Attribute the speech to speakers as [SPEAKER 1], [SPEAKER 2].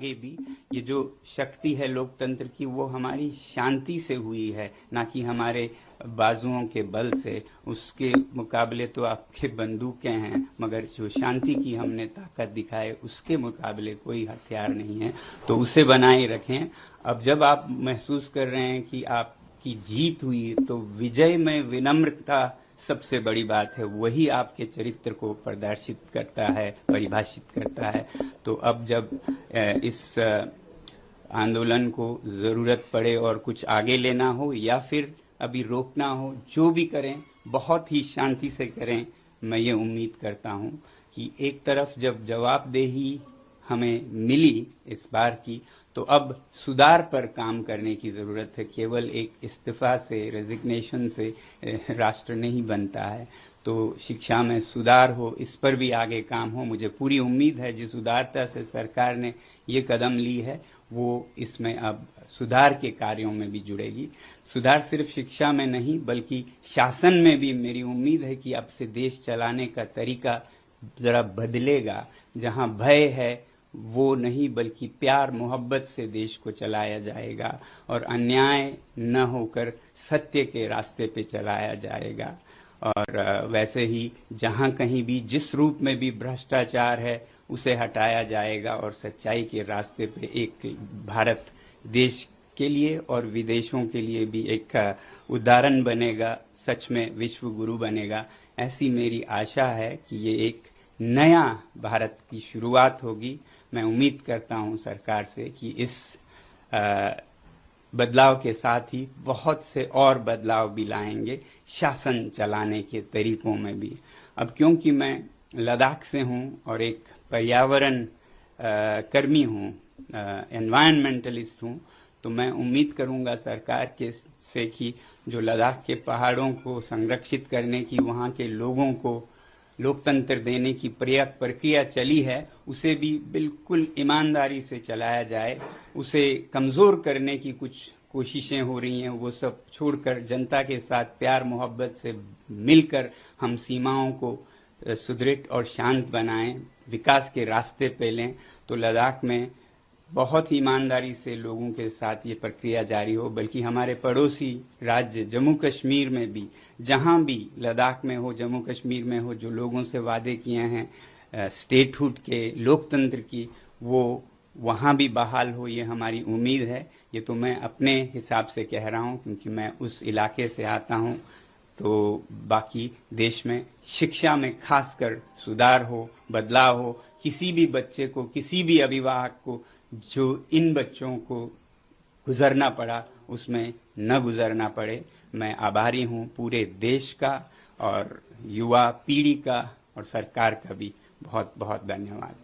[SPEAKER 1] आगे भी ये जो शक्ति है लोकतंत्र की वो हमारी शांति से हुई है, ना कि हमारे बाजुओं के बल से। उसके मुकाबले तो आपके बंदूकें हैं, मगर जो शांति की हमने ताकत दिखाए उसके मुकाबले कोई हथियार नहीं है, तो उसे बनाए रखें। अब जब आप महसूस कर रहे हैं कि आपकी जीत हुई, तो विजय में विनम्रता सबसे बड़ी बात है, वही आपके चरित्र को प्रदर्शित करता है, परिभाषित करता है। तो अब जब इस आंदोलन को जरूरत पड़े और कुछ आगे लेना हो या फिर अभी रोकना हो, जो भी करें बहुत ही शांति से करें। मैं ये उम्मीद करता हूं कि एक तरफ जब जवाबदेही हमें मिली इस बार की, तो अब सुधार पर काम करने की जरूरत है। केवल एक इस्तीफा से, रेजिग्नेशन से राष्ट्र नहीं बनता है। तो शिक्षा में सुधार हो, इस पर भी आगे काम हो। मुझे पूरी उम्मीद है जिस उदारता से सरकार ने ये कदम ली है वो इसमें अब सुधार के कार्यों में भी जुड़ेगी। सुधार सिर्फ शिक्षा में नहीं बल्कि शासन में भी मेरी उम्मीद है कि अब से देश चलाने का तरीका जरा बदलेगा। जहां भय है वो नहीं बल्कि प्यार मोहब्बत से देश को चलाया जाएगा और अन्याय न होकर सत्य के रास्ते पे चलाया जाएगा। और वैसे ही जहां कहीं भी जिस रूप में भी भ्रष्टाचार है उसे हटाया जाएगा और सच्चाई के रास्ते पे एक भारत देश के लिए और विदेशों के लिए भी एक उदाहरण बनेगा, सच में विश्व गुरु बनेगा। ऐसी मेरी आशा है कि ये एक नया भारत की शुरुआत होगी। मैं उम्मीद करता हूं सरकार से कि इस बदलाव के साथ ही बहुत से और बदलाव भी लाएंगे शासन चलाने के तरीकों में भी। अब क्योंकि मैं लद्दाख से हूं और एक पर्यावरण कर्मी हूं, एनवायरमेंटलिस्ट हूं, तो मैं उम्मीद करूंगा सरकार के से कि जो लद्दाख के पहाड़ों को संरक्षित करने की, वहां के लोगों को लोकतंत्र देने की प्रक्रिया चली है, उसे भी बिल्कुल ईमानदारी से चलाया जाए। उसे कमजोर करने की कुछ कोशिशें हो रही हैं, वो सब छोड़कर जनता के साथ प्यार मोहब्बत से मिलकर हम सीमाओं को सुदृढ़ और शांत बनाएं, विकास के रास्ते पे लें। तो लद्दाख में बहुत ही ईमानदारी से लोगों के साथ ये प्रक्रिया जारी हो, बल्कि हमारे पड़ोसी राज्य जम्मू कश्मीर में भी, जहां भी लद्दाख में हो, जम्मू कश्मीर में हो, जो लोगों से वादे किए हैं स्टेटहुड के, लोकतंत्र की, वो वहां भी बहाल हो, ये हमारी उम्मीद है। ये तो मैं अपने हिसाब से कह रहा हूं क्योंकि मैं उस इलाके से आता हूं। तो बाकी देश में शिक्षा में खासकर सुधार हो, बदलाव हो, किसी भी बच्चे को, किसी भी अभिभावक को जो इन बच्चों को गुजरना पड़ा उसमें न गुजरना पड़े। मैं आभारी हूं पूरे देश का और युवा पीढ़ी का और सरकार का भी बहुत बहुत धन्यवाद।